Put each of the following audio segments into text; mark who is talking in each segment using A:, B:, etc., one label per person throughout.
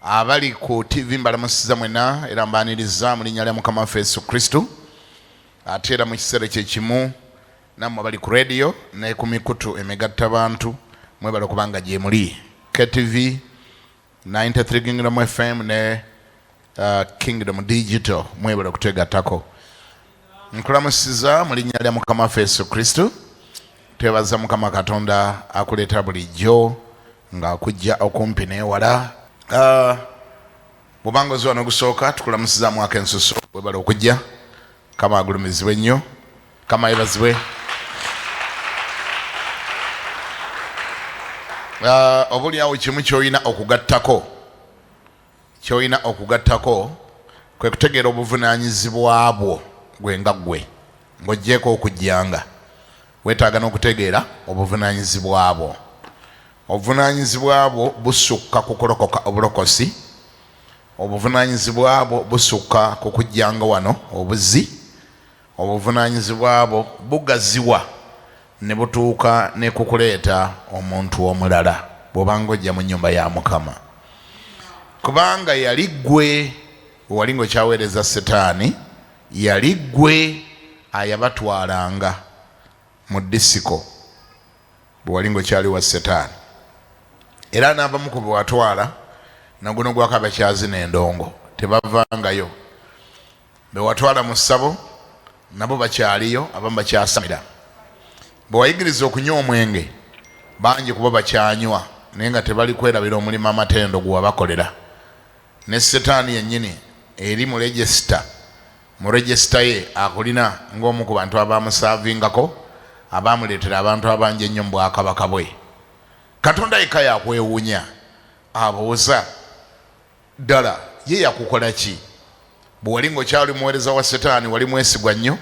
A: abali ku TV mbalamusiza mwena era mbaniriza mu linnya lya Mukama waffe Yesu Kristo ate era mu kiseera kyekimu nammwe abali ku radio ne ku mikutu emegatta abantu mwebala kubanga gye muli KTV 93 Kingdom FM ne Kingdom Digital mwebala kutegatako nkulamusiza mu linnya lya Mukama waffe Yesu Kristo twebaza Mukama Katonda akuleeta bulijjo nga akujja okumpi n'ewala. Bubangozi wano gusooka tukulamusiza mwaka ensusu webala okujja kama agulumizibwe nnyo kama yebazibwe. Obuli awo kimu ky'olina okugattako kwe kutegeera obuvunaanyizibwa bwo gwe nga ggwe ng'oggyeko okujjanga weetaaga n'okutegeera obuvunaanyizibwa bwo. Obuvunaanyizibwa bwo busukka ku kulokoka obulokosi, obuvunaanyizibwa bwo busukka ku kujjanga wano obuzi, obuvunaanyizibwa bwo bugaziwa ne butuuka ne kukuleeta omuntu omulala bw'obanga ojja mu nnyumba ya Mukama. Kubanga yali ggwe wali ng'okyaweereza Setaani, yali ggwe ayabatwalanga mu disiko bwe wali ng'okyali wa Setaani. Era n'abamu ku bwatwala naguno gwaka bakyazina endongo tebavangayo. Be watwala mu ssabo nabo bakyaliyo abamu bakyasamira. Bwe wayigiriza okunywa omwenge bangi kuba bakyanywa naye nga tebali kwerabira omulimu amatendo gwe wabakolera. Ne Setaani yennyini eri mu regisita ye akulina ng'omu ku bantu abamusaavingako abaamuleetera abantu abangi ennyo mu bwakabaka bwe. Katonda yekka yakwewuunya abuuza ddala ye yakukola ki? Bwe wali ng'okyali muweereza wa Setaani wali mwesigwa nnyo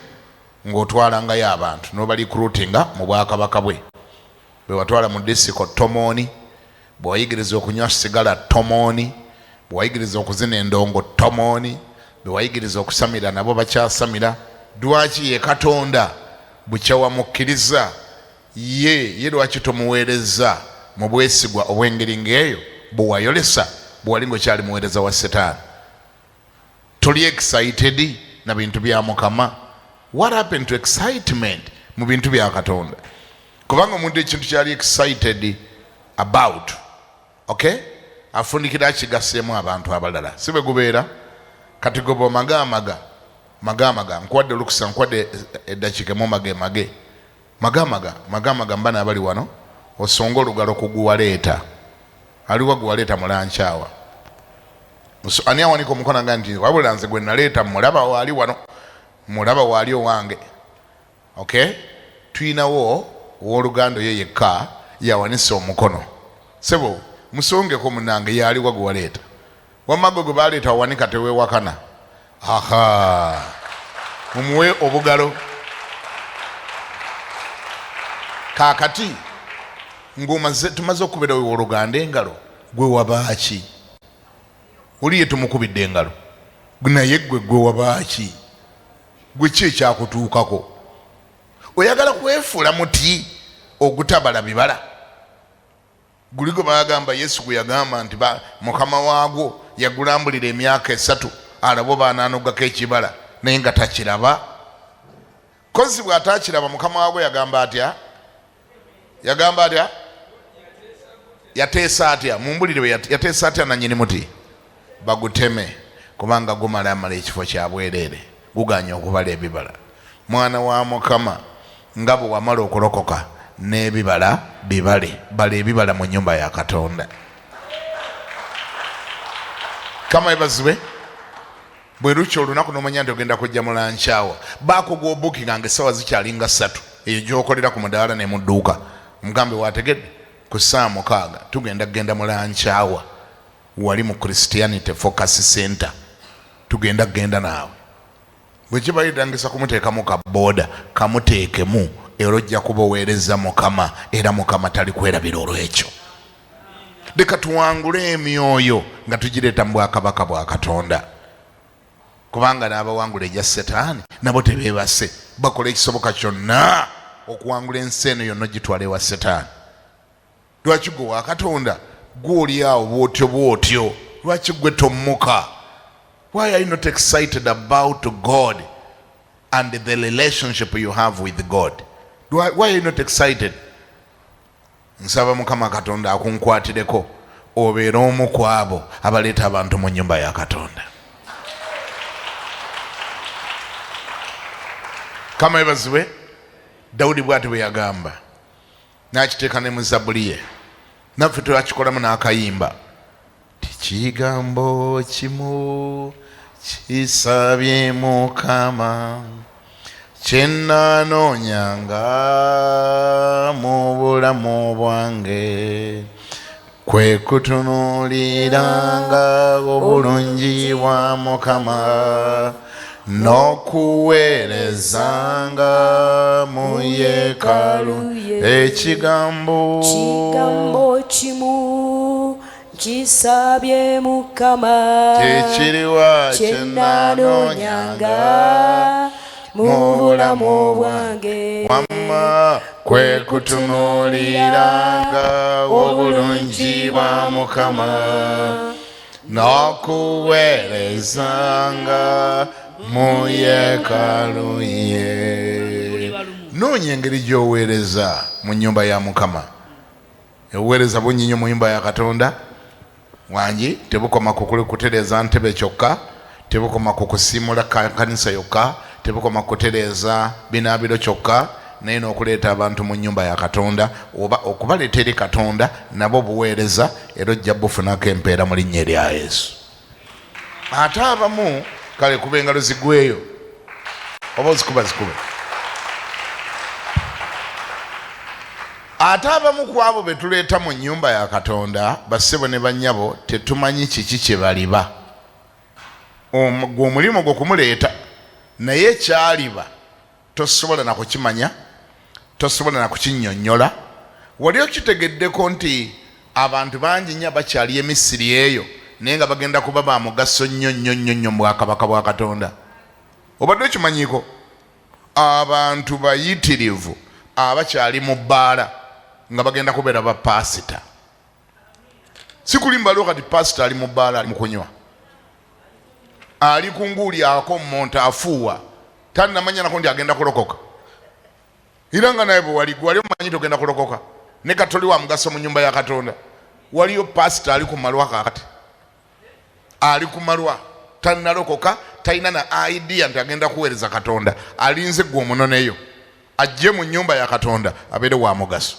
A: ng'otwalangayo abantu n'obali kuruutinga mu bwakabaka bwe. Bwe watwala mu disiko tomooni, bwe wayigiriza okunywa sigala tomooni, bwe wayigiriza okuzina endongo tomooni, bwe wayigiriza okusamira nabo bakyasamira. Lwaki ye Katonda bukya wamukkiriza ye lwaki tomuweereza mu bwesigwa obw'engeri ng'eyo bwe wayolesa bwe wali ng'okyali muweereza wa Setaani? Toli excited na bintu bya Mukama? What happened to excitement mu bintu bya Katonda? Kubanga omuntu ekintu kyali excited about, okay, afundikira akigaseemu abantu abalala si bwe gubeera. Kati gobo magamaga nkwadde olukusa nkwadde eddakiika mu magamaga mbana abali wano osonga olugalo kuguwaleeta aliwa guwaleeta mulankyawa ani awanika omukono nga nti wabula nze gwe naleeta mulaba waali wano mulaba waali owange. Okay, tuyinawo owooluganda oyo yekka yawanisa omukono sebo musongeko munange yaaliwa guwaleeta wamago gwe baleeta wawanika teweewakana. Aha, mumuwe obugalo. Kakati tumaze okubira oluganda engalo gwe wabaaki? Oli ye tumukubidde engalo naye gwe wabaaki? Gwe ki ekyakutuukako? Oyagala kwefuula muti ogutabala bibala? Guligo bagamba Yesu gwe yagamba nti Mukama waagwo yagulambulira emyaka 3 alabo baananogako ekibala naye nga takiraba. Kozi bw'atakiraba Mukama waagwo yagamba atya? Yateesa atya? Mumbulire yateesa atya nannyini muti? Baguteme kubanga gumala ekifo kya bwereere guganya okubala ebibala. Mwana wa Mukama nga bwe wamala okulokoka n'ebibala bala ebibala mu nnyumba ya Katonda. Kama ebazibwe bwe lukya olunaku n'omanya nti ogenda kujja mulankyawa baakugwa obukinga ng'essaawa zikyali nga 3 eyo gy'okolera ku mudaala ne mu dduuka mugambe waategedde ku ssaawa 6 tugenda mulankyawa wali mu Christianity Focus Center tugenda naawe. Bwe kibayitangisa kumuteekamu ka booda kamuteekemu era ojja kuba oweereza Mukama era Mukama tali kwerabira olw'ekyo. Leka tuwangule emyoyo nga tugireeta mu bwakabaka bwa Katonda kubanga n'abawangula ejja Setaani nabo tebeebase bakola ekisoboka kyonna okuwangula ensi eno yonna gitwala ewa Setaani. Lwaki gwe wa Katonda gw'oli awo bw'otyo lwaki gwe tommuka? Why are you not excited about God and the relationship you have with God? Why are you not excited? Nsaba Mukama Katonda akunkwatireko obeera omu ku abo abaleeta abantu mu nnyumba ya Katonda. Kama ebazibwe Dawudi bw'ati bwe yagamba, n'akiteeka ne mu Zabbuli ye, naffe twakikolamu n'akayimba. Kigambo kimu kisabye Mukama kye nnanoonyanga mu bulamu bwange, kwe kutunuuliranga obulungi bwa Mukama n'okuweerezanga mu yeekaalu ekigambo
B: kimu kisabye Mukama
A: kyekiriwa kye nnanoonyanga mu bulamu bwange, wamma kwe kutunuuliranga obulungi bwa Mukama n'okuweerezanga mu yeekaalu ye. Noonya engeri gy'oweereza mu nnyumba ya Mukama. Oweereza bunnyonnyo mu nnyumba ya Katonda wangi tebukoma kutereeza ntebe kyokka, tebukoma kukusiimula kanisa yokka, tebukoma kutereeza binaabiro kyokka, naye n'okuleeta abantu mu nnyumba ya Katonda oba okubaleeta eri Katonda nabo buweereza, era ojja bufunako empeera mu linnya erya Yesu. Ate abamu kale kuba engalo zigweyo oba ozikuba zikube. Ate abamu ku abo be tuleeta mu nnyumba ya Katonda, bassebo ne bannyabo, tetumanyi kiki kye baliba. Gwe omulimu gwe kumuleeta, naye kyaliba tosobola na kukimanya, tosobola na kukinnyonnyola. Wali okitegeddeko nti abantu bangi nnyo bakyali emisiri eyo naye nga bagenda kuba ba mugaso nnyo nnyo nnyo nnyo mu bwakabaka bwa Katonda. Obadde okimanyiiko abantu bayitirivu abakyali mu bbaala nga bagenda kubeera ba pasita. Si kulimba kati pasita ali mu bbaala ali mu kunywa, ali ku nguuli akommonta afuuwa, tannamanya nako nti agenda kulokoka. Era nga naye bwe wali omanyi togenda kulokoka, ne katoli wa mugaso mu nnyumba ya Katonda. Waliyo pasita ali ku malwa kakati, ali ku malwa tannalokoka, talina na idea nti agenda kuweereza Katonda, alinze gwe omunoneyo. Ajje mu nnyumba ya Katonda abeere wa mugaso,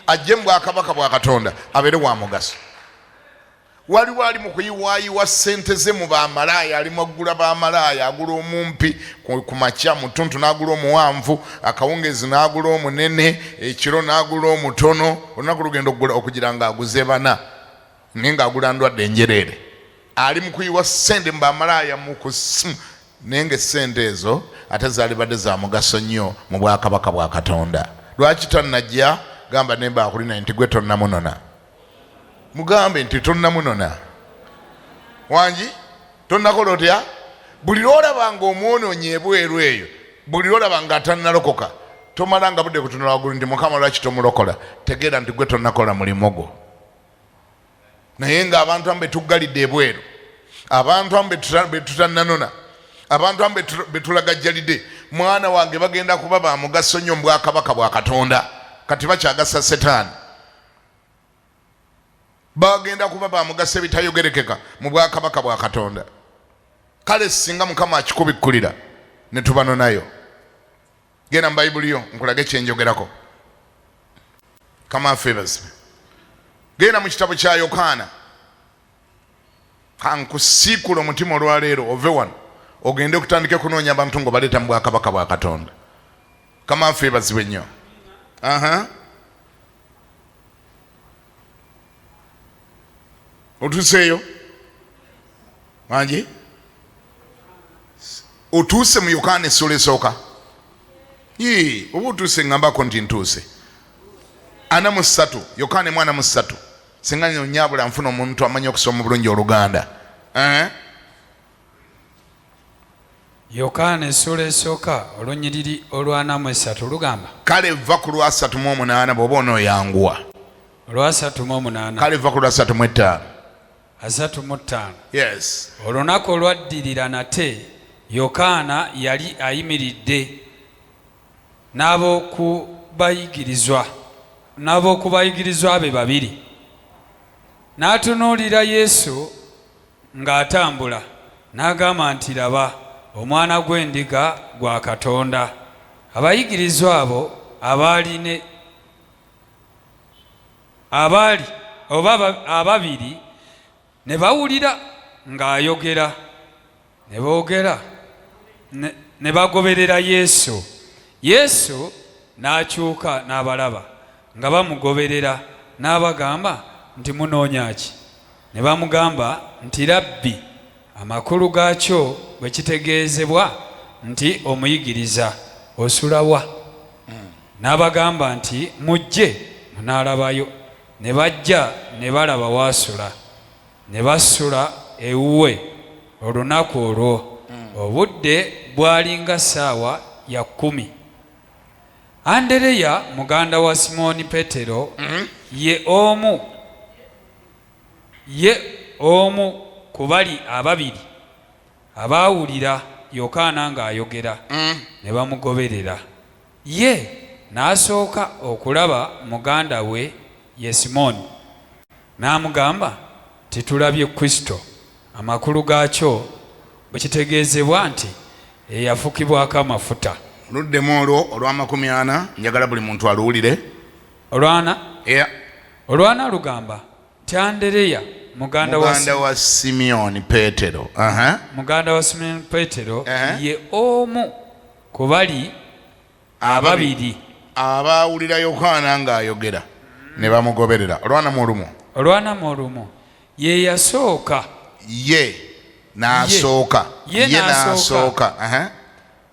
A: ajje mu bwakabaka bwa Katonda abeere wa mugaso. Waliwo ali mu kuyiwaayiwa ssente ze mu bamalaaya, ali mu agula bamalaaya, agula omumpi ku makya, mu ttuntu n'agula omuwanvu, akawungeezi n'agula omunene, ekiro n'agula omutono, olunaku lugenda okugira ng'aguze bana naye ng'agula ndwadde enjereere. Ali mu kuyiwa ssente mu bamalaaya mu kusimu, naye ng'essente ezo ate zaali badde za mugaso nnyo mu bwakabaka bwa Katonda. Lwaki tannajja gamba ne baakulina nti gwe tonnamunona? Mugambe nti tonnamunona wangi, tonnakola otya? Buli lwolaba nga omwonoonyi ebweru eyo, buli lwolaba nga atannalokoka, tomalanga budde kutunula waggulu nti Mukama lwaki tomulokola. Tegeera nti gwe tonnakola mulimu gwo. Naye ng'abantu amu betuggalidde ebweru, abantu amu betutannanona, abantu amu betulagajjalidde, mwana wange bagenda kuba ba mugaso nnyo mu bwakabaka bwa Katonda. Kati bakyagasa Setaani, bagenda kuba ba mugaso ebitayogerekeka mu bwakabaka bwa Katonda. Kale singa Mukama akikubikkulira ne tubanonayo. Genda mu Bayibuli yo nkulage kyenjogerako. Come on, favors. Genda mu kitabo kya Yokaana, kankusiikula omutima olwaleero ove wano ogende okutandika kunoonya abantu ng'obaleeta mu bwakabaka bwa Katonda. Come on, favors nnyo. Otuuseeyo wangi, otuuse mu Yokaana essula esooka. Oba otuuse ngambako nti ntuuse. 43 Yokaana 43. Singa nyabula nfuna omuntu amanyi okusoma bulungi Oluganda.
C: Yokaana essula esooka olunyiriri olwa43 lugamba,
A: kale va ku lwa 38 bw'oba onooyanguwa.
C: olwa 38
A: kale va ku lwa 35.
C: 35.
A: Yes.
C: Olunaku olwaddirira nate Yokaana yali ayimiridde n'ab'okubayigirizwa be babiri. N'atunuulira Yesu ng'atambula, n'agamba nti, laba, omwana gw'endiga gwa Katonda. Abayigirizwa abo ababiri ne bawulira ng'ayogera, ne boogera, ne bagoberera Yesu. Yesu n'akyuka n'abalaba nga bamugoberera, n'abagamba nti, munoonya ki? Ne bamugamba nti, Labbi, amakulu gaakyo bwe kitegeezebwa nti omuyigiriza, osula wa? N'abagamba nti, mujje munaalabayo. Ne bajja ne balaba waasula, ne basula ewuwe olunaku olwo. Obudde bwali nga ssaawa ya 10. Andereya muganda wa Simooni Peetero ye omu ku bali ababiri abaawulira Yokaana ng'ayogera, ne bamugoberera. Ye n'asooka okulaba muganda we ye Simooni, n'amugamba, titulabye Kristo, amakulu gaakyo bwe kitegeezebwa nti eyafukibwako amafuta.
A: Luddemu olwo olwa40, njagala buli muntu aluwulire.
C: Olwana lugamba nti Andereya muganda wa
A: Simooni Peetero,
C: muganda wa Simooni Peetero ye omu ku bali ababiri
A: abaawulira Yokaana ng'ayogera, ne bamugoberera. Olwanamu olumu
C: ye yasooka,
A: ye n'asooka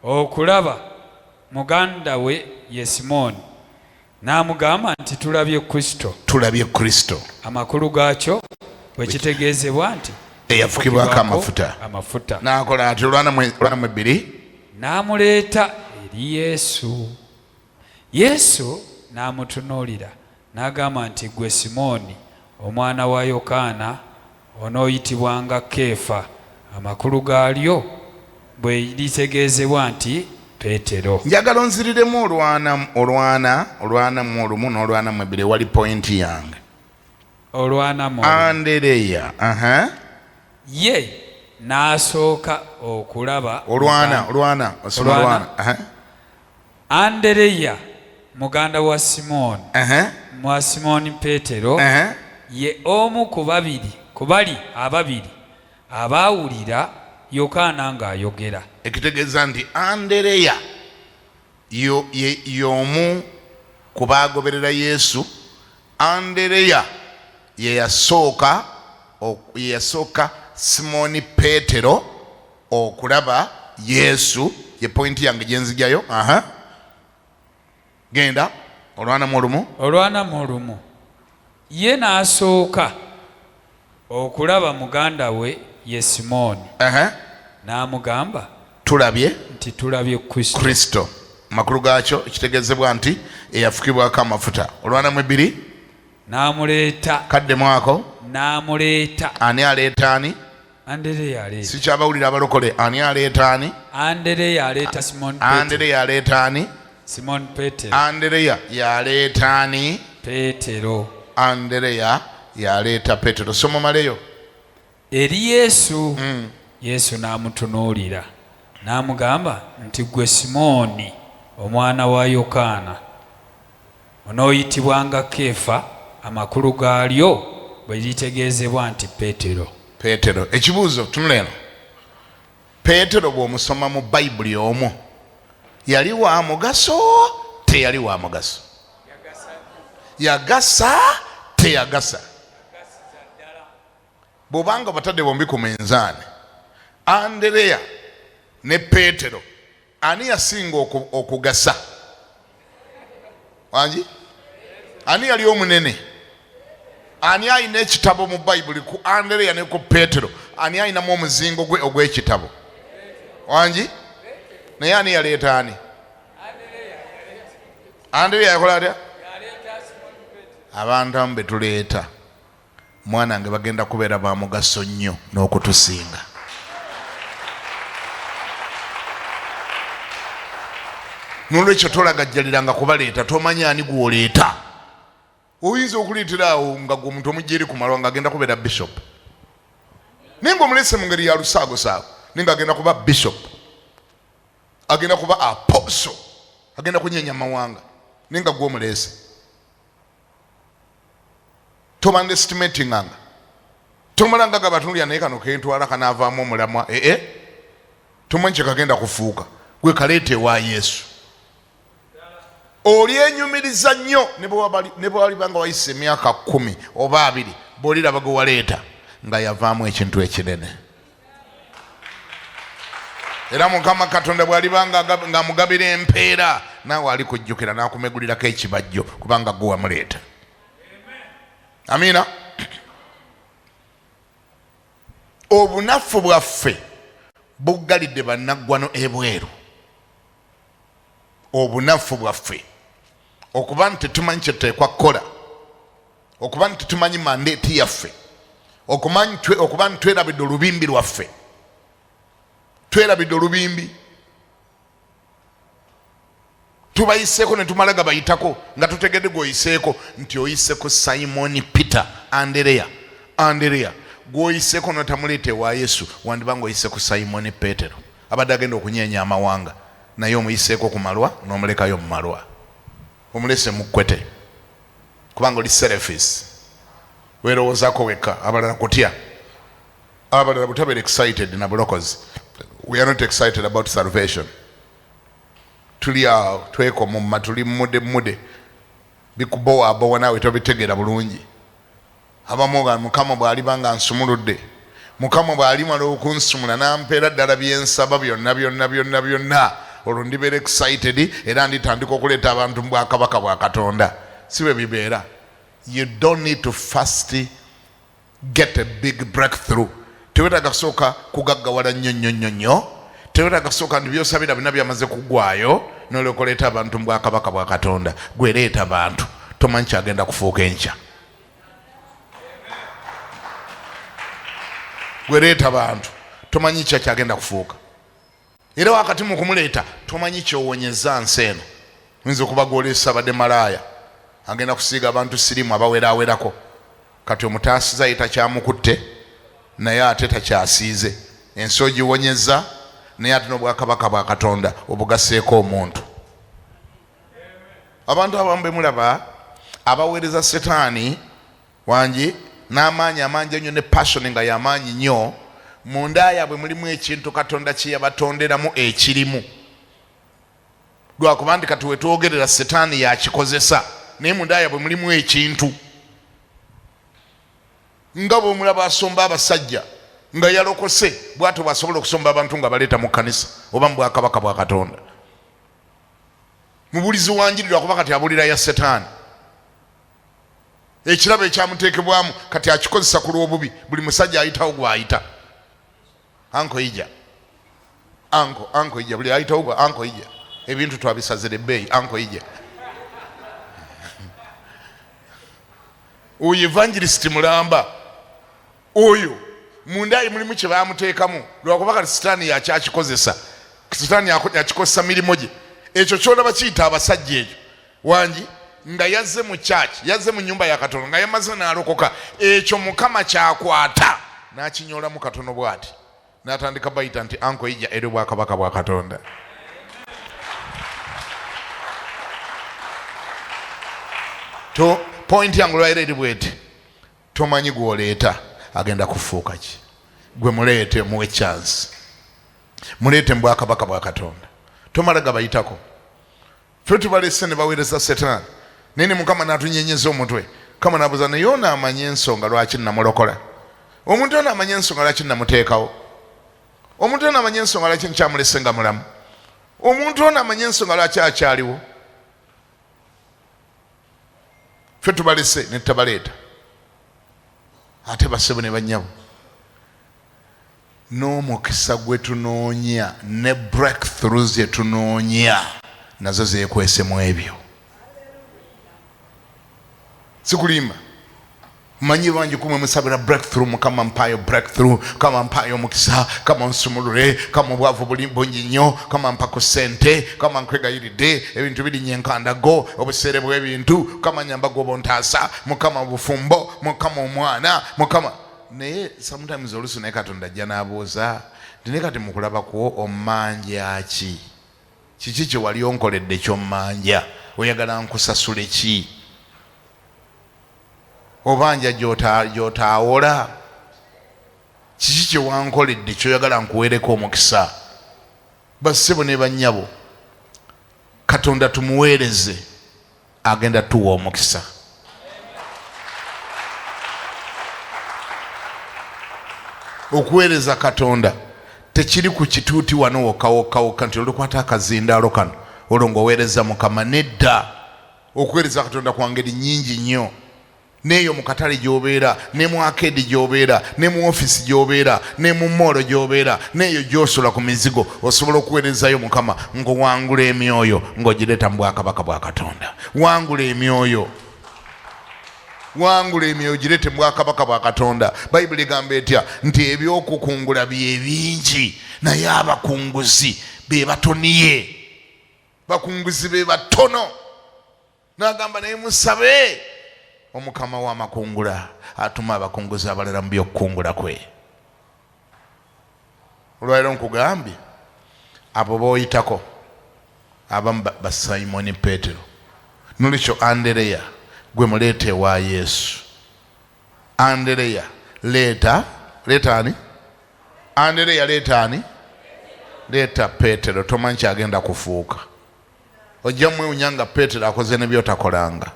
C: okulaba muganda we ye Simooni, n'amugamba nti, tulabye Kristo, amakulu gaakyo bwe kitegeezebwa nti
A: eyafukibwako amafuta. N'akola ati Olwanamu 2,
C: n'amuleeta eri Yesu. Yesu n'amutunuulira, n'agamba nti, gwe Simooni, omwana wa Yokaana, onooyitibwanga Keefa, amakulu gaalyo bwe litegeezebwa nti Peetero.
A: Njagala onziriremu Olwanamu 1 n'Olwanamu 2, wali pointi yange. Andereya
C: ye n'asooka okulaba Andereya muganda wa Simooni Simooni Peetero ye omu ku bali ababiri abaawulira Yokaana ng'ayogera.
A: Ekitegeeza nti Andereya y'omu ku baagoberera Yesu. Andereya ye yasooka Simooni Peetero okulaba Yesu. Ye pointi yange gyenzijjayo. Genda. Olwanamu
C: 1 ye n'asooka okulaba muganda we ye Simooni, n'amugamba, tulabye Kristo, amakulu gaakyo kitegeezebwa nti eyafukibwako amafuta. Olwanamu 2
B: n'amuleeta.
A: Kaddemu ako.
B: N'amuleeta.
A: Ani aleeta ani?
B: Andereya aleeta.
A: Sikyabawulira abalokole. Ani aleeta ani?
B: Andereya aleeta Simon Peetero.
A: Andereya aleeta ani?
B: Simon Peetero.
A: Andereya yaleeta ani?
B: Peetero.
A: Andereya yaleeta Peetero. Soma maleyo.
B: Eri Yesu. Yesu n'amutunuulira n'amugamba nti gwe Simooni omwana wa Yokaana, onooyitibwanga Keefa, amakulu gaalyo bwe litegeezebwa nti Peetero.
A: Peetero. Ekibuuzo tunula eno. Peetero bw'omusoma mu Bayibuli omwo yali wa mugaso teyali wa mugaso? Yagasa teyagasa? Bw'obanga batadde bombi ku minzaani, Andereya ne Peetero ani yasinga okugasa? Wangi? Ani yali omunene? Ani ayina ekitabo mu Bayibuli ku Andereya ne ku Peetero? Ani ayinamu omuzingo gwe ogw'ekitabo? Wangi? Naye ani yaleeta ani? Andereya yakola atya? Abantu abamu betuleeta mwana wange bagenda kubeera ba mugaso nnyo n'okutusinga. Nolwekyo tolagajjaliranga kubaleeta, tomanya ani gw'oleeta. Oyinza okuleetera awo nga gwe omuntu omujja eri ku malwa ng'agenda kubeera bishop. Naye ng'omulese mu ngeri ya lusaagosaago, naye ng'agenda kuba bishop, agenda kuba apostle, agenda kunyeenya mawanga, naye nga gwe omulese. Tomunderestimatinganga. Tomalanga gabatunulya naye kano kentwala kanaavaamu omulamwa. Tomanyi kye kagenda kufuuka. Gwe kaleete wa Yesu. Olyenyumiriza nnyo ne bwalibanga wayise emyaka 10 oba 2 bw'oliraba gwe waleeta nga yavaamu ekintu ekinene. Era Mukama Katonda bw'alibanga ng'amugabira empeera naawe alikujjukira n'akumegulirako ekibajjo kubanga gwe wamuleeta. Amiina. Obunafu bwaffe buggalidde bannaggwano ebweru. Obunafu bwaffe okuba nti tetumanyi kye tuteekwa kukola, okuba nti tetumanyi mandeeti yaffe, okuba nti twerabidde olubimbi lwaffe, twerabidde olubimbi, tubayiseeko ne tumala gabayitako nga tutegedde gweoyiseeko nti oyise ku Simon Peter Andereya gweoyiseeko notamuleete wa Yesu wandibanga oyise ku Simon Petero abadde agenda okunyeenya amawanga, naye omuyiseeko ku malwa n'omulekayo mu malwa. Omulese mukwete kubanga oli selfish, weerowoozaako wekka, abalala kutya, abalala butabeera excited na bulokozi. We are not excited about salvation. Tuli awo twekomomma, tuli mudde bikubowabowa naawe tobitegeera bulungi. Abamu ga Mukama bw'alibanga nsumuludde, Mukama bw'alimala okunsumula n'ampeera ddala byensaba byonna olwo ndibeera excited era nditandika okuleeta abantu mu bwakabaka bwa Katonda. Si bwe bibeera. You don't need to first get a big breakthrough. Tewetaaga kusooka kugaggawala nnyo. Tewetaaga kusooka nti byosabira bina byamaze kuggwayo n'olyoka oleeta abantu mu bwakabaka bwa Katonda. Gwe leeta abantu, tomanyi kyagenda kufuuka enkya. Gwe leeta abantu, tomanyi kyagenda kufuuka. Era wakati mu kumuleeta tomanyi kyowonyeza nsi eno. Oyinza okuba gw'oleesa abadde malaaya, agenda kusiiga abantu sirimu abaweraawerako, kati omutaasiza ye takyamukutte naye ate takyasiize. Ensi ogiwonyeza naye ate n'obwakabaka bwa Katonda obugaseeko omuntu. Abantu abamu be mulaba abaweereza Setaani wangi n'amaanyi amangi ennyo ne passion nga y'amaanyi nnyo, munda yaabwe mulimu ekintu Katonda kye yabatonderamu ekirimu. Lwakuba nti kati wetwogerera Setaani yakikozesa, naye munda yaabwe mulimu ekintu. Nga bw'omulaba asomba abasajja nga yalokose, bw'atyo bw'asobola okusomba abantu nga baleeta mu kkanisa oba mu bwakabaka bwa Katonda. Mubulizi wa njiri lwakuba kati abulira ya Setaani. Ekirabo ekyamuteekebwamu kati akikozesa ku lw'obubi, buli musajja ayitawo gw'ayita. Anko ija, buli ayitawo gwa anko ija, ebintu twabisazira ebbeeyi, anko ija. Oyo evangelist mulamba oyo munda ye mulimu kye baamuteekamu lwakuba kati Setaani yakyakikozesa. Setaani yakikozesa mirimu gye. Ekyo kyolaba kiyita abasajja ekyo wangi nga yazze mu church, yazze mu nyumba ya Katonda nga yamaze n'alokoka. Ekyo Mukama kyakwata n'akinyoolamu katono bw'ati n'atandika bayita nti anko ija eri bwakabaka bwa Katonda. Point yangu lwaira eri bweti, tomanyi gw'oleeta agenda kufuuka ki. Gwe muleete, muwe chance, muleete mu bwakabaka bwa Katonda. Tomala gabayitako. Ffe tubalese ne baweereza Setaani naye ne Mukama n'atunyenyeza omutwe. Kama nabuuza naye ono amanye ensonga lwaki namulokola, omuntu ono amanye ensonga lwaki namuteekawo, omuntu ono amanye ensonga lwaki nkyamulese nga mulamu, omuntu ono amanye ensonga lwaki akyaliwo. Ffe tubalese ne tutabaleeta. Ate bassebo ne bannyabo, n'omukisa gwe tunoonya ne breakthroughs ze tunoonya nazo zeekwese mu ebyo. Sikulimba manyi bangi kumwe musabira breakthrough mukama mpayo breakthrough kama mpayo mukisa kama nsumulure kama bwavu buli bungi nnyo kama mpako sente kama nkwegayiride ebintu biri nyenkandago obusere bw'ebintu kama nyamba gobontaasa mukama bufumbo mukama omwana mukama naye sometimes olusu naye Katonda ajja n'abuuza tine kati mukulaba ku omanja kiki kye wali onkoledde ky'ommanja oyagala nkusasule ki obanja gy'otaawola kiki kye wankoledde kyoyagala nkuweereko omukisa bassebo ne bannyabo Katonda tumuweereze agenda tuwa omukisa okuweereza Katonda tekiri ku kituuti wano wokka nti olukwata akazindaalo kano olwo ng'oweereza Mukama nedda okuweereza Katonda kwa ngeri nnyingi nnyo neeyo mu katale gy'obeera ne mu akedi gy'obeera ne mu ofisi gy'obeera ne mu moolo gy'obeera neeyo gy'osula ku mizigo osobola okuweerezayo Mukama ng'owangula emyoyo ng'ogireeta mu bwakabaka bwa Katonda wangula emyoyo girete mu bwakabaka bwa Katonda. Bayibuli egamba etya nti ebyokukungula bye bingi naye abakunguzi be batoniye bakunguzi be batono n'agamba naye musabe omukama w'amakungula atuma abakunguzi abalala mu byokukungula kwe. Olwaliro nkugambye abo b'oyitako abamu ba Simoni Petero nolikyo Andereya gwe muleete wa Yesu. Andereya leeta ani? Andereya leeta ani? Leeta Petero. Tomanyi kyagenda kufuuka. Ojja mwewunyanga Petero akoze ne byotakolanga.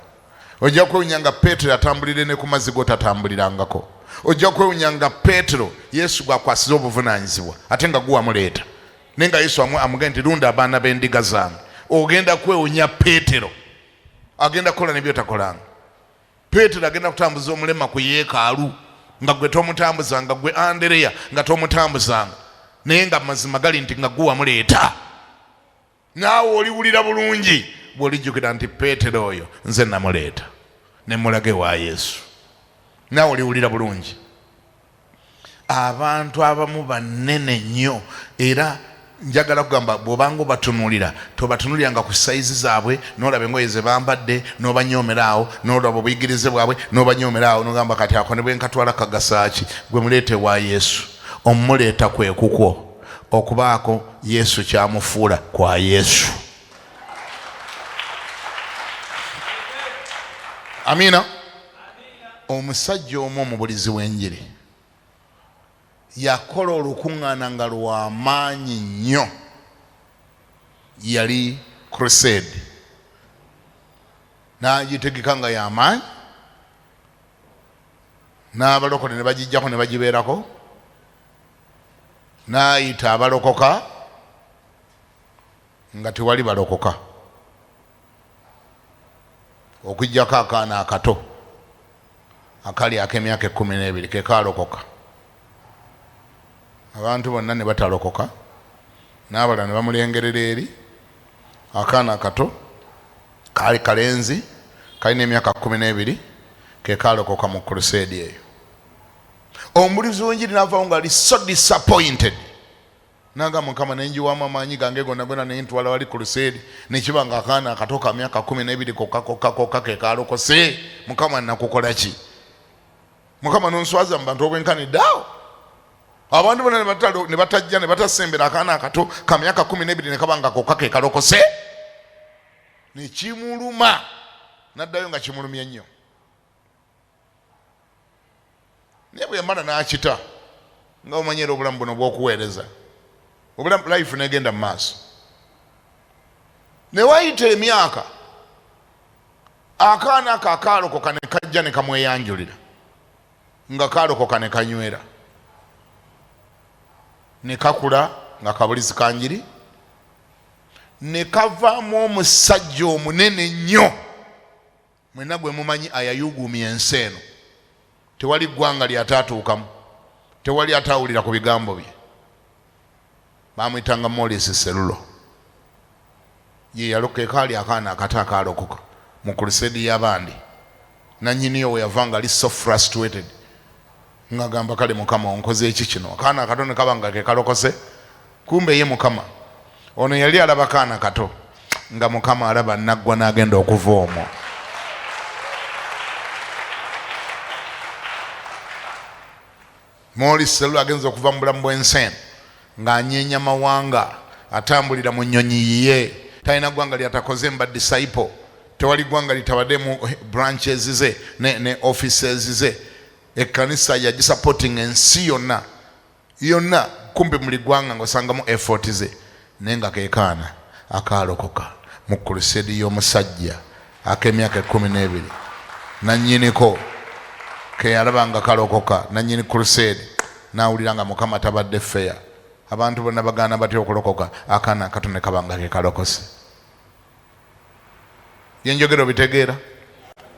A: Ojja kwewunyanga Petero atambulire ne ku mazzi g'otatambulirangako. Ojja kwewunyanga Petero Yesu gwakwasiza obuvunaanyizibwa ate nga guwamuleeta naye nga Yesu amugenda nti lunda abaana b'endiga zange. Ogenda kwewunya Petero agenda kukola ne byotakolanga. Petero agenda kutambuza omulema ku yeekaalu nga gwe tomutambuzanga, gwe Andereya nga tomutambuzanga naye nga mazima gali nti nga guwamuleeta. Naawe oliwulira bulungi bw'olijjukira nti Petero oyo nze namuleeta ne mulage wa Yesu. Naawe oliwulira bulungi. Abantu abamu banene nnyo era njagala kugamba bw'obanga obatunulira tobatunuliranga ku sayizi zaabwe n'olaba engoye ze bambadde n'obanyoomerawo n'olaba obuyigirize bwabwe n'obanyoomerawo n'ogamba kati ako ne bwe nkatwala kagasaaki. Gwe muleete wa Yesu. Omumuleeta kwe kukwo okubaako Yesu kyamufuula kwa Yesu. Amina. Omusajja omu omubulizi w'enjiri yakola olukuŋŋaana nga lw'amaanyi nnyo. Yali crusade n'agitegeka nga y'amaanyi n'abalokole ne bagijjako ne bagibeerako n'ayita abalokoka nga tewali balokoka okuggyako akaana akato akali ak'emyaka 12 ke kaalokoka. Abantu bonna ne batalokoka n'abalala ne bamulengerera eri. Akaana akato kaali kalenzi kalina emyaka 12 ke kaalokoka mu crusade eyo. Omubulizi w'enjiri n'avaawo nga ali so disappointed n'agamba Mukama nenjiwamu amaanyi gange gonna naye ntwala wali crusade nekiba nga akaana akato ka myaka 12 kokka ke kaalokose. Mukama nakukola ki? Mukama nonswaza mu bantu obwenkaniddeawo. Abantu bonna ne batajja ne batasembera akaana akato ka myaka 12 ne kaba nga kokka ke kalokose. Ne kimuluma n'addayo nga kimulumye nnyo. Naye bwe yamala n'akita nga omanyira obulamu buno bw'okuweereza obulamu life negenda mu maaso. Ne wayita emyaka akaana ako akaalokoka ne kajja ne kamweyanjulira nga kaalokoka ne kanywera ne kakula nga kabulizi kanjiri ne kavaamu omusajja omunene nnyo. Mwenna gwe mumanyi ayayuguumya ensi eno. Tewali ggwanga lyataatuukamu, tewali ataawulira ku bigambo bye. Baamuyitanga Morris Serulo. Ye yaloka ekaali akaana akato akaalokoka mu crusade y'abandi nanyini yo yavanga ali so frustrated ngagamba kale mukama onkoze eki kino akaana akato ne kabanga ke kalokose kumbe ye mukama ono yali alaba kaana kato nga mukama alaba naggwa n'agenda okuva omwo. Morris Sello agenza okuva mu bulamu bw'ensi ng'anyeenya mawanga atambulira mu nnyonyi yiye talina ggwanga lyatakoze mba disciple tewali ggwanga litabadde mu branches ze ne offices ze ekkanisa yagisupporting ensi yonna kumbe muli ggwanga ng'osangamu effort ze naye nga keekaana akaalokoka mu crusade y'omusajja ak'emyaka 12 nannyiniko keyalaba nga kalokoka nannyini crusade nawulira nga mukama tabadde fair abantu bonna bagaana batya okulokoka akaana akato ne kabanga ke kalokose. Yenjogero bitegeera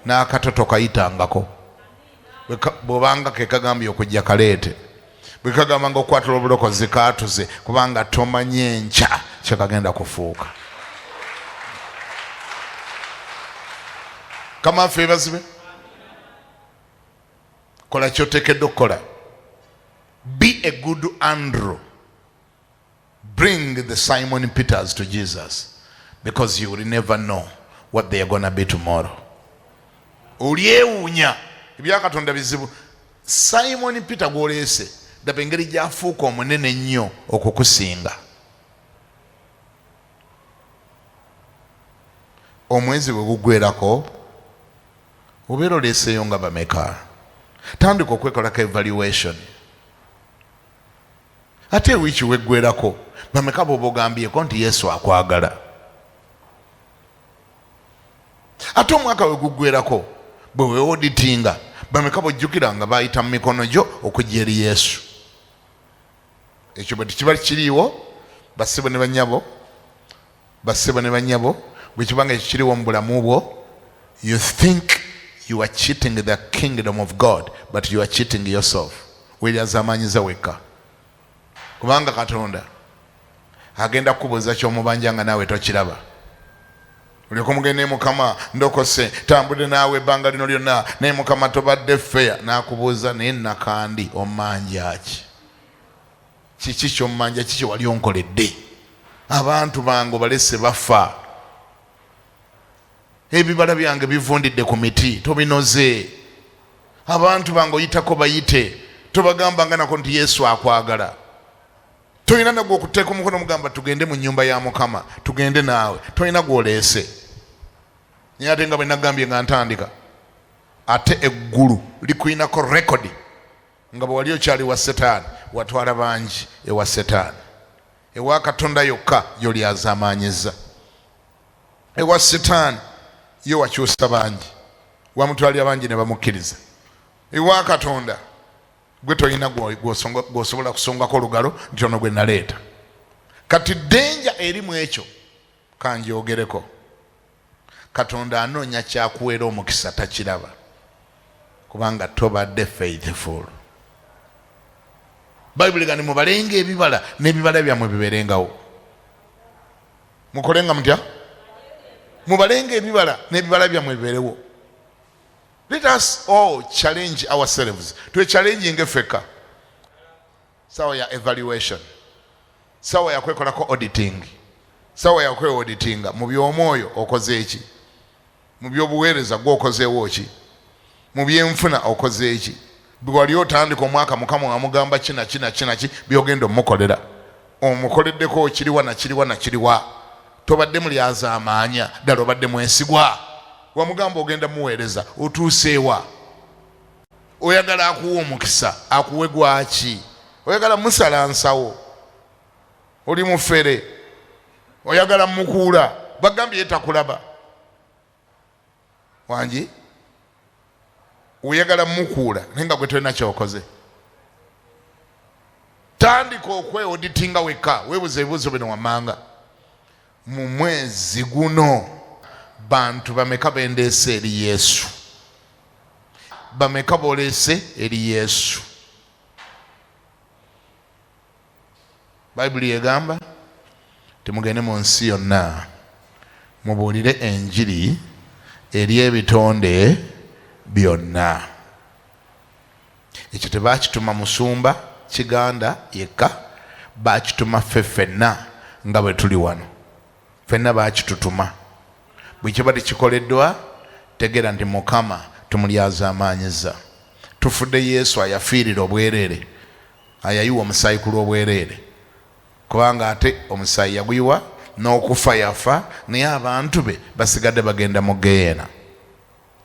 A: n'akato tokayitangako bw'obanga ke kagambye okujja kaleete bwe kagamba nga okwatula obulokozi kaatuze kubanga tomanye enkya kye kagenda kufuuka. Kamaffe bazibe kola kyotekedde okukola. Be a good Andrew. Bring the Simon Peters to Jesus because you will never know what they are going to be tomorrow. Uliewunya ebyakatonda bizibu. Simon Peter gw'oleese ddaba engeri gy'afuuka omunene nnyo okukusinga. Omwezi bwe guggweerako obeera oleeseeyo nga bameka. Tandika okwekolako evaluation. Ate wiiki weggweerako bameka bw'oba ogambyeko nti Yesu akwagala. Ate omwaka we guggweerako bwe weewoditinga bameka bw'ojjukira nga baayita mu mikono gyo okujja eri Yesu. Ekyo bwe tekiba kiriiwo bassebo ne bannyabo bwe kibanga ekyo kiriwo mu bulamu bwo, you think you are cheating the kingdom of God but you are cheating yourself. Weeryazaamaanyiza wekka kubanga Katonda agenda kukubuuza ky'omubanja nga naawe tokiraba. Oliko mugende mukama ndokose tambudde naawe ebbanga lino lyonna naye mukama tobadde fair n'akubuuza naye nakandi omanja ki? Kiki ky'omanja kiki wali onkoledde? Abantu bange balese bafa. Ebibala byange bivundidde ku miti tobinoze. Abantu bange oyitako bayite tobagamba nga nako nti Yesu akwagala. Toyina nagwo okuteeka omukono mugamba tugende mu nnyumba ya Mukama tugende naawe. Toyina gwoleese. Naye ate nga bwe nagambye nga ntandika ate eggulu likuyinako rekodi nga bwe wali okyali wa Setaani watwala bangi ewa Setaani. Ewa Katonda yokka yolyazaamaanyiza. Ewa Setaani yo wakyusa bangi wamutwalira bangi ne bamukkiriza. Ewa Katonda gwe toyina gw'osobola kusongako olugalo nti ono gwe naleeta. Kati denja eri mu ekyo kanjogereko. Katonda anoonya kyakuweera omukisa takiraba kubanga tobadde faithful. Bayibuli gani mubalenga ebibala n'ebibala byammwe bibeerengawo. Mukolenga mutya? Mubalenga ebibala n'ebibala byammwe bibeerewo. Let us all challenge ourselves. Twechallenging effeka. Sawa ya evaluation. Sawa ya kwekolako auditing. Sawa ya kwe auditinga. Mu by'omwoyo okoze eki. Mu by'obuweereza gw'okozeewo ki. Mu by'enfuna okoze eki. Bwali otandika omwaka Mukama amugamba kina ki byogenda omukolera. Omukoleddeko kiriwa. Tobadde mulyazaamaanya ddala obadde mwesigwa. Wamugamba ogenda muweereza otuuseewa. Oyagala akuwa omukisa akuwe gwaki? Oyagala musala nsawo oli mufere? Oyagala mukuula bagambye takulaba wangi? Oyagala mukuula naye nga gwe tolina kyokoze. Tandika okweoditinga wekka weebuza ebibuuzo bino wammanga. Mu mwezi guno bantu bameka bendeese eri Yesu? Bameka boleese eri Yesu? Bayibuli egamba temugende mu nsi yonna mubuulire enjiri eri ebitonde byonna. Ekyo tebakituma musumba Kiganda yekka, bakituma ffe ffenna nga bwe tuli wano. Ffenna bakitutuma. Bwe kiba tekikoleddwa tegeera nti Mukama tumulyaza amaanyiza. Tufudde Yesu ayafiirira obwereere, ayayiwa omusaayi ku lw'obwereere, kubanga ate omusaayi yaguyiwa n'okufa yafa, naye abantu be basigadde bagenda mu Geyeena.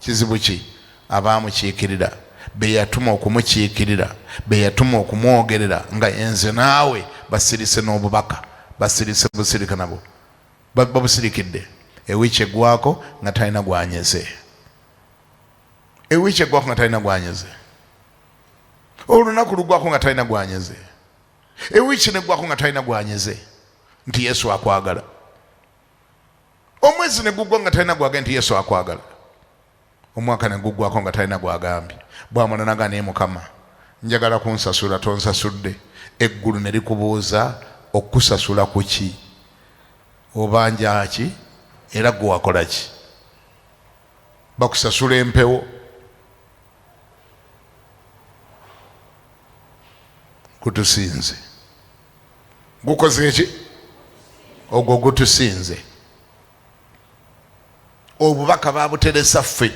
A: Kizibu ki? Abaamukiikirira, be yatuma okumukiikirira, be yatuma okumwogerera nga enze naawe basirise n'obubaka, basirise busirika nabo babusirikidde. Ewiiki eggwako nga talina gwanyeze, ewiiki eggwako nga talina gwanyeze, olunaku luggwako nga talina gwanyeze, ewiiki neggwako nga talina gwanyeze nti Yesu akwagala, omwezi neguggwa nga talina gwagambye nti Yesu akwagala, omwaka neguggwako nga talina gwagambye. Bwamala naga naye Mukama njagala kunsasula, tonsasudde. Eggulu ne likubuuza okusasula ku ki? Obanja ki? Era gwe wakola ki? Bakusasula empewo, kutusinze. Gukoze ki? Ogwo gutusinze. Obubaka babuteresa ffe,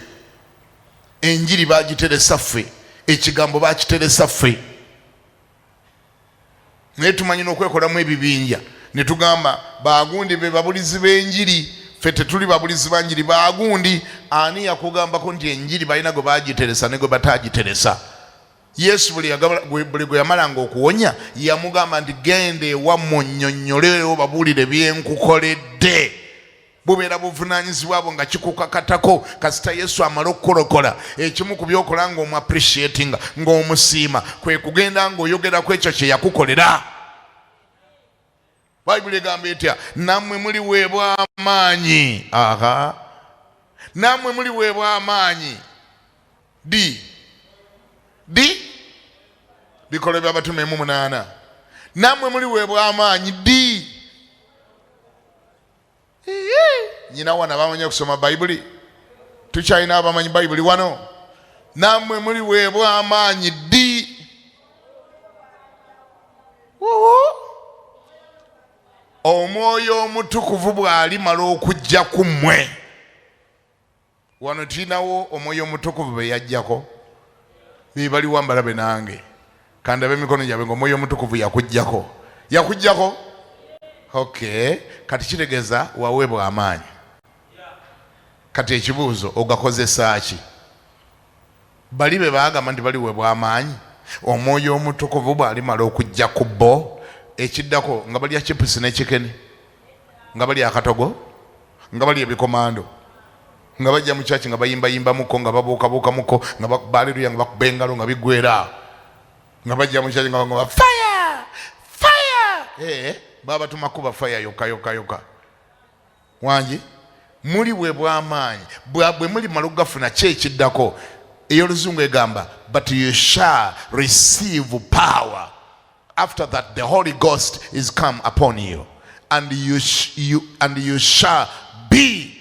A: enjiri bagiteresa ffe, ekigambo bakiteresa ffe. Naye tumanyi n'okwekolamu ebibinja ne tugamba bagundi be babulizi b'enjiri. Ffe tetuli babulizi ba njiri, bagundi. Ani yakugambako nti enjiri balina gwe bagiteresa ne gwe batagiteresa? Yesu buli gwe yamalanga okuwonya yamugamba nti genda ewammwe onnyonnyolewo babuulire byenkukoledde. Bubeera buvunaanyizibwa bwo nga kikukakatako kasita Yesu amala okukulokola. Ekimu ku byokola nga omu-appreciatinga, ng'omusiima, kwe kugenda ng'oyogerako ekyo kye yakukolera. Bayibuli egamba etya? Nammwe muliweebwa amaanyi. Aha, nammwe muliweebwa amaanyi. Bikolo by'Abatume 8. Nammwe muliweebwa amaanyi. Nyina wana bamanyi okusoma Bayibuli? Tukyalina abamanyi Bayibuli wano? Nammwe muliweebwa amaanyi. Omwoyo Omutukuvu bw'alimala okujja ku mmwe. Wano tulinawo Omwoyo Omutukuvu be yajjako. Be baliwo mbalabe nange kandabe emikono gyabwe ng'Omwoyo Omutukuvu yakujjako. Yakujjako? Okay, kati kitegeeza waweebwa amaanyi. Kati ekibuuzo ogakozesa ki? Bali be baagamba nti baliweebwa amaanyi, Omwoyo Omutukuvu bw'alimala okujja ku bo, ekiddako nga balya chipusi n'ekikene, nga balya akatogo, nga balya ebikomando, nga bajja mu kyaki nga bayimbayimba muko, nga babuukabuuka muko, nga baleluya nga bakuba engalo nga bigwera, nga bajja mu kyaki nga bagamba fire fire. Babatuma kuba fire yoka. Wangi muliweebwa amaanyi bwe mulimala okugafuna ki ekiddako? Ey'Oluzungu egamba but you shall receive power. After that, the Holy Ghost is come upon you, and you shall be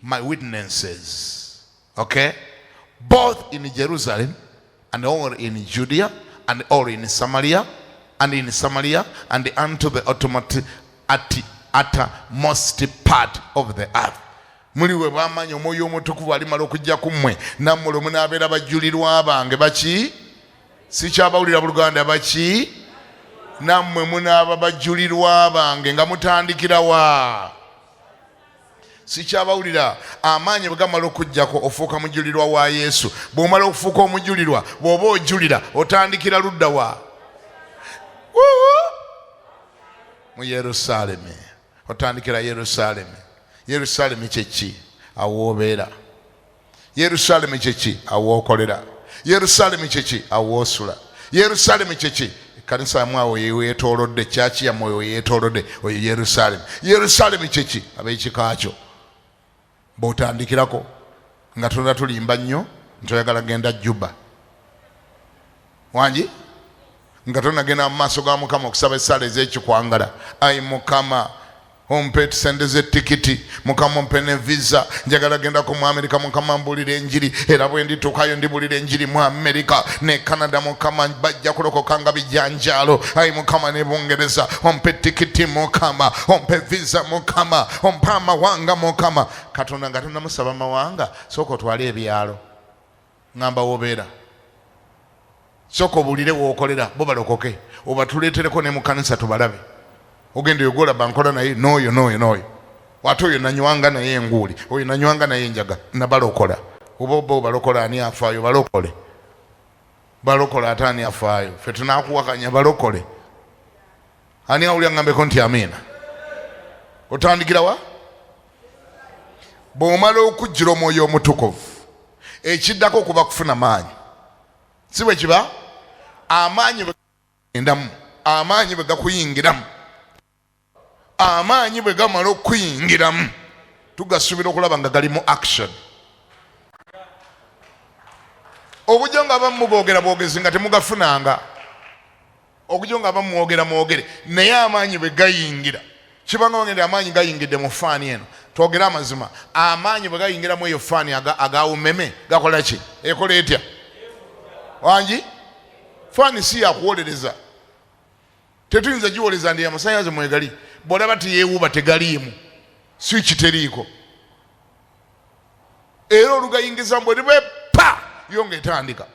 A: my witnesses. Okay, both in Jerusalem and all in Judea and all in Samaria and unto the uttermost part of the earth. Muliweebwa amaanyi Omwoyo Omutukuvu alimala okujja ku mmwe, nammwe lwe munaabeera bajulirwa bange. Baki? Sikyabawulira Buluganda. Baki? Nammwe munaaba bajulirwa bange. Nga mutandikira wa? Sikyabawulira. Amaanyi bwe gamala okujjako ofuuka mujulirwa wa Yesu. Bw'omala okufuuka omujulirwa, bw'oba ojulira otandikira ludda wa? Mu Yerusaalemi. Otandikira Yerusaalemi. Yerusaalemi kyeki? Awo obeera. Yerusaalemi kyeki? Awo okolera. Yerusaalemi kyeki? Awo osula. Yerusaalemi kyeki? Kanisa mwawo yeetoolodde, kyaki yammwe yeetoolodde, oyo Yerusaalemi. Yerusaalemi kyeki? Ab'ekika kyo. Bw'otandikirako nga tonna tulimba nnyo ntoyagala genda Juba. Wangi? Nga tonna genda mu maaso ga Mukama okusaba essaala ez'ekikwangala. Ayi Mukama, ompe sende z'ettikiti, mukama ompe ne visa, njagala gendako mu Amerika, mukama mbulira enjiri, era bwe ndituukayo ndibulira enjiri mu Amerika ne Canada, mukama bajja kulokoka nga bijanjaalo. Ayi mukama ne Bungereza, ompe tikiti mukama, ompe visa mukama, ompe amawanga mukama. Katonda nga tannamusaba mawanga, sooka otwale ebyalo, ngamba wobeera, sooka obulire wookolera bo balokoke, oba tuleetereko ne mu kanisa tubalabe. Ogende yogola bankola naye n'oyo wate oyo nanywanga naye enguuli, oyo nanywanga naye enjaga, nabalokola. Oba balokola ani afaayo? Balokola ate ani afaayo? Ffe tunakuwakanya balokole. Ani awulira ngambeko nti amiina? Otandikira wa? Bw'omala okujjira omwoyo omutukuvu, ekiddako okuba kufuna maanyi. Si bwe kiba? Amaanyi bwe gakuyingiramu, amaanyi bwe gamala okuyingiramu, tugasuubira okulaba nga gali mu action. Obujjo nga abamu boogera bwogezi nga temugafunanga, okujjo nga abamu mwogere naye amaanyi bwe gayingira, kibanga bagende amaanyi gayingidde mu faani eno. Twogere amazima, amaanyi bwe gayingiramu eyo faani agawumeme gakola ki? Ekola etya? Wangi faani si yakuwolereza, tetuyinza giwoleza ndi amasanyalaze mwegali, bw'olaba teyeewuuba tegaliimu, swiki teriiko. Era olugayingiza mbwe libwe pa yo ng'etandika.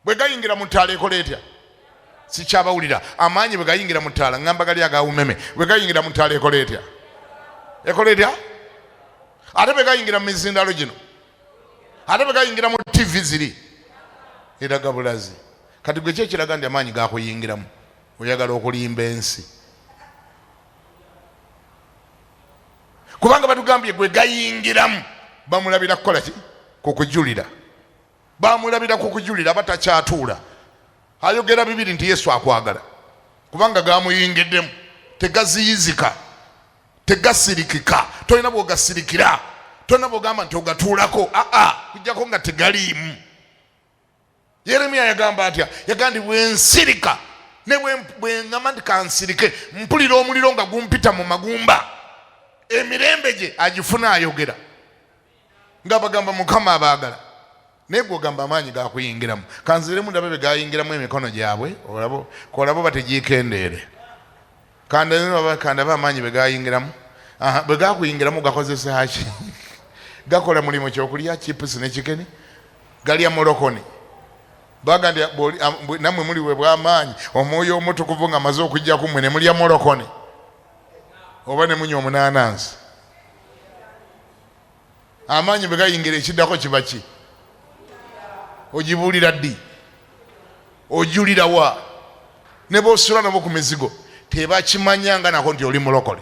A: Bwe gayingira mu ttaala ekola etya? Sikyabawulira. Amaanyi bwe gayingira mu ttaala, ngamba gali agawumeme, bwe gayingira mu ttaala ekola etya? Ekola etya? Ate bwe gayingira mu mizindalo gino, ate bwe gayingira mu TV ziri, eraga bulazi. Kati gwe kyekiraga nti amaanyi gakuyingiramu, oyagala okulimba ensi. Kubanga batugambye gwe gayingiramu, bamulabira kukola ki? Kukujulira. Bamulabira kukujulira, batakyatuula. Ayogera Bibiri nti Yesu akwagala, kubanga gamuyingiddemu. Tegaziyizika, tegasirikika, tolina bw'ogasirikira, tolina bw'ogamba nti ogatuulako. Kujjako nga tegaliimu. Yeremiya yagamba atya? Yagamba bwe nsirika ne bwe ngamba nti kansirike, mpulira omuliro nga gumpita mu magumba. Emirembe gye agifuna ayogera nga bagamba Mukama abaagala, naye gw'ogamba amaanyi gakuyingiramu. Kanziremu ndabe bwe gayingiramu emikono gyabwe, olabo bategikendeere. Kandaba amaanyi bwe gayingiramu, bwe gakuyingiramu gakozesa ki? Gakola mulimu kyokulya chips ne chicken, galya molokoni. Baga ndi namwe muli we bw'amaanyi, omwoyo omutukuvu nga maze okujja kumwe ne mulya molokoni, oba ne munywa omunaanansi. Amaanyi bwe gayingira ekiddako kiba ki? Ogibuulira ddi? Ojulira wa? Ne b'osula nabo ku mizigo tebakimanyanga nako nti oli mulokole.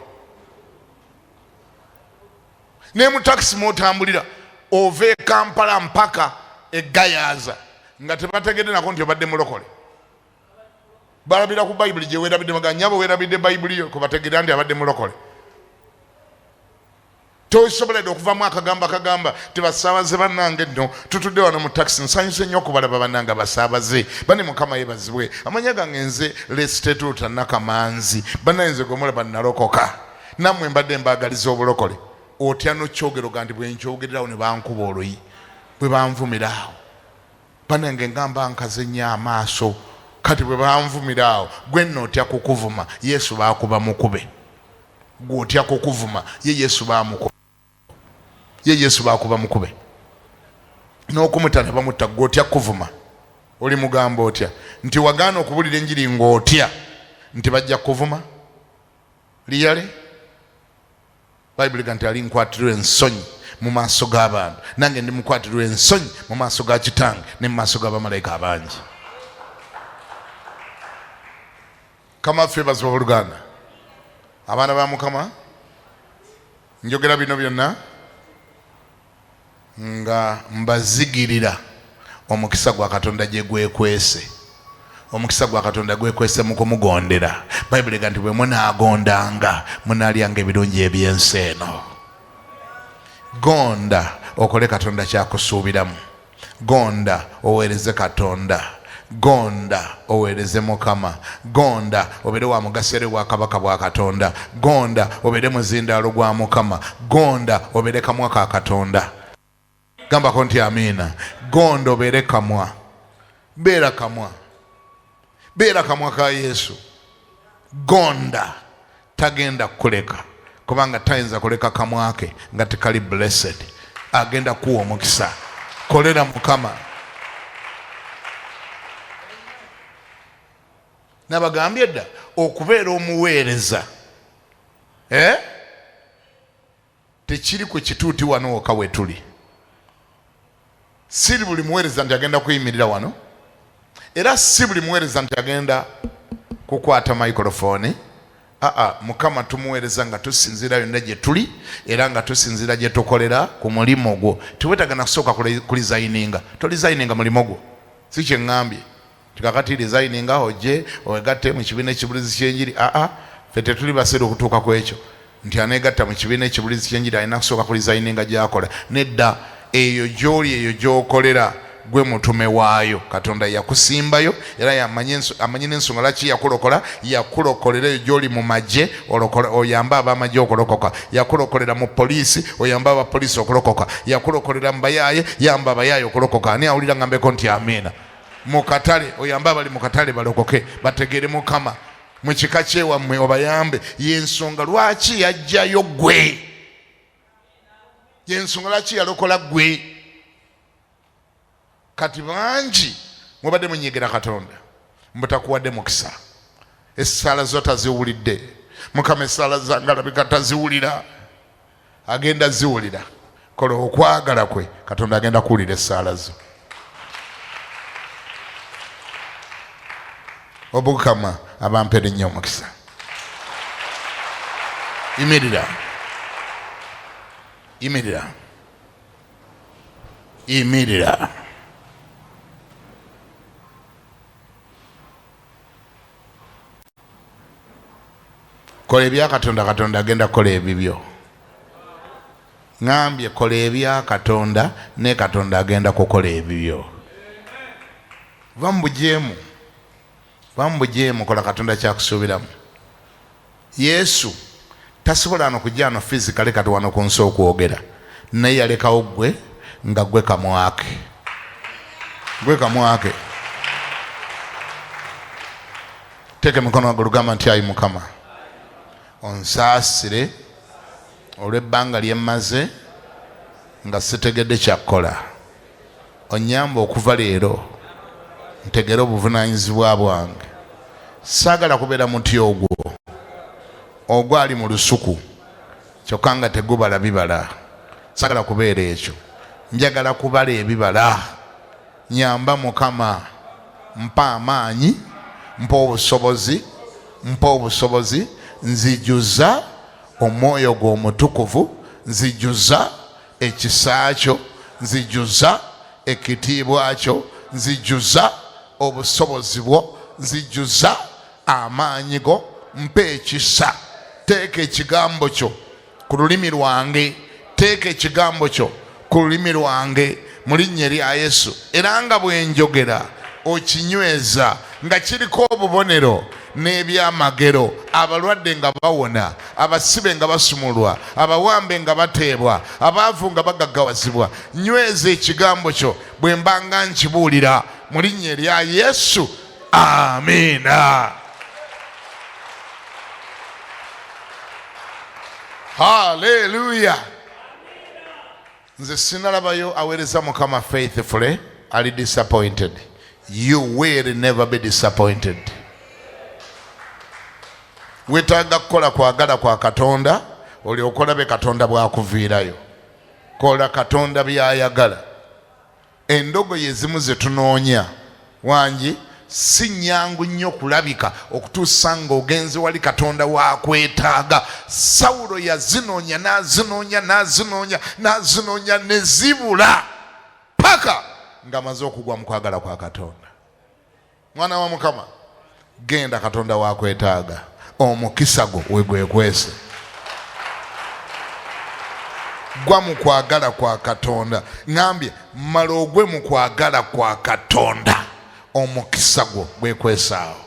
A: Ne mu takisi mwotambulira ova e Kampala mpaka e Gayaza nga tebategedde nako nti obadde mulokole. Balabira ku Bayibuli gye weerabidde, maganyabo weerabidde Bayibuli yo kubategeera nti abadde mulokole. Tosoboledde okuvamu akagamba tebasaabaze bannange nno, tutudde wano mu takisi, nsanyuse nnyo okubalaba bannange abasaabaze. Bane Mukama yeebazibwe. Amanya gange nze Lesitetuuta Nakamanzi, bannanze gwe mulaba nalokoka, nammwe mbadde mbaagaliza obulokole. Otya n'okyogero ga nti bwe nkyogererawo ne bankuba oluyi, bwe banvumiraawo. Bannange ngamba nkaze nnyo amaaso, kati bwe banvumiraawo, gwe nno otya kukuvuma, Yesu baakuba mukube. Gwe otya kukuvuma, ye Yesu baamukuba. Ye Yesu baakuba mukube. N'okumuta ne bamutta, gwe otya kuvuma. Oli mugamba otya? Nti wagaana okubulira enjiri ng'otya nti bajja kuvuma? Liyale? Bayibuli ganti ali nkwatirwa ensonyi mu maaso g'abantu, nange ndi mukwatirwa ensonyi mu maaso ga Kitange ne mu maaso g'abamalayika abangi. Kama ffe baziba Oluganda, abaana ba Mukama, njogera bino byonna nga mbazigirira omukisa gwa Katonda gye gwekwese. Omukisa gwa Katonda gwekwese mu kumugondera. Bayibuli ganti bwe munaagondanga munaalyanga ebirungi eby'ensi eno. Gonda okole Katonda kyakusuubiramu. Gonda oweereze Katonda. Gonda oweereze Mukama. Gonda obeere wa mugasere wa kabaka bwa Katonda. Gonda obeere muzindaalo gwa Mukama. Gonda obeere kamwa ka Katonda. Gambako nti amiina. Gonda obeere kamwa. Beera kamwa. Beera kamwa ka Yesu. Gonda tagenda kuleka kubanga tayinza kuleka kamwa ke nga tekali blessed. Agenda kuwa omukisa. Kolera Mukama. Nabagambye dda okubeera omuweereza tekiri ku kituuti wano wokka we tuli. Si buli muweereza nti agenda kuyimirira wano, era si buli muweereza nti agenda kukwata microphone. Mukama tumuweereza nga tusinziira yonna gye tuli era nga tusinziira gye tukolera ku mulimo gwo. Tiwetagana kusooka kulizayininga. Tolizayininga mulimo gwo. Si kye ŋŋambye tikakati lizayininga ojje owegatte mu kibiina ekibulizi ky'enjiri. Ffe tetuli baseera okutuuka ku ekyo nti aneegatta mu kibiina ekibulizi ky'enjiri alina kusooka kulizayininga gy'akola. Nedda, eyo gy'oli, eyo gy'okolera gwe mutume waayo. Katonda yakusimbayo era amanyi n'ensonga lwaki yakulokola. Yakulokolera eyo gy'oli mu magye oyambe ab'amagye okulokoka. Yakulokolera mu poliisi oyambe abapoliisi okulokoka. Yakulokolera mu bayaaye yamba abayaaye okulokoka. Ani awulira ngambeko nti amiina. Mu katale oyambe abali mu katale balokoke bategeere Mukama. Mu kika kyewammwe obayambe. Yensonga lwaki yajjayo gwe. Yensonga lwaki yalokola gwe. Kati bangi mubadde munyegera Katonda mbutakuwadde mukisa. Essaala zo taziwulidde. Mukama essaala zange alabika taziwulira. Agenda ziwulira. Kola okwagala kwe Katonda agenda kuwulira essaala zo. Obukama abampere nnyo omukisa. Yimirira. Yimirira. Yimirira. Kola ebya Katonda, Katonda agenda kukola ebibyo. Ngambye kola ebya Katonda ne Katonda agenda kukola ebibyo. Vambujeemu. Vambujeemu kola Katonda kyakusuubiramu. Yesu tasobola n'okujja wano physically kati wano ku nsi okwogera. Naye yalekawo gwe nga gwe kamwake. Gwe kamwake. Teeka emikono waggulu gamba nti ayi Mukama onsaasire olw'ebbanga lye mmaze nga sitegedde kyakukola. Onnyamba okuva leero ntegere obuvunaanyizibwa bwange. Saagala kubeera muti ogwo ali mu lusuku kyokka nga tegubala bibala. Saagala kubeera ekyo. Njagala kubala ebibala. Nyamba Mukama. Mpa amaanyi, mpa obusobozi, nzijuza omwoyo gwo omutukuvu, nzijuza ekisa kyo, nzijuza ekitiibwa kyo, nzijuza obusobozi bwo, nzijuza amaanyi go, mpa ekisa. Teeka ekigambo kyo ku lulimi lwange. Teeka ekigambo kyo ku lulimi lwange mu linnya lya Yesu. Era nga bwe njogera okinyweza nga kiriko obubonero n'ebyamagero. Abalwadde nga bawona, abasibe nga basumulwa, abawambe nga bateebwa, abaavu nga bagaggawazibwa. Nyweza ekigambo kyo bwe mbanga nkibuulira mu linnya lya Yesu. Amiina. Hallelujah. Nze sinalabayo aweereza Mukama faithfully ali disappointed. You will never be disappointed. Wetaaga kukola kwagala kwa Katonda olyoke olabe Katonda bw'akuviirayo. Kola Katonda by'ayagala. Endogoyi ezimu ze tunoonya wangi si nnyangu nnyo kulabika okutuusa ng'ogenze wali Katonda waakwetaaga. Sawulo yazinoonya n'azinoonya ne zibula paka ng'amaze okugwa mu kwagala kwa Katonda. Mwana wa Mukama, genda Katonda waakwetaaga. Omukisa gwo wegwekwese. Gwa mu kwagala kwa Katonda. Ngambye mala ogwe mu kwagala kwa Katonda. omukisa gwo gwekwesaawo.